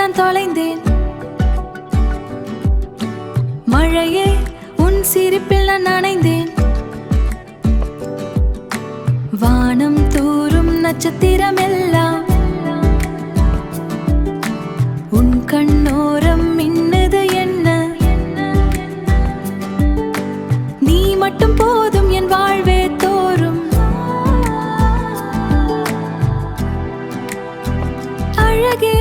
நான் தொலைந்தேன். மழையே உன் சிரிப்பில் நான் நனைந்தேன். வானம் தூரும் நட்சத்திரமெல்லாம் உன் கண்ணோரம் மின்னுது என்ன. நீ மட்டும் போதும் என் வாழ்வே தோறும். அழகே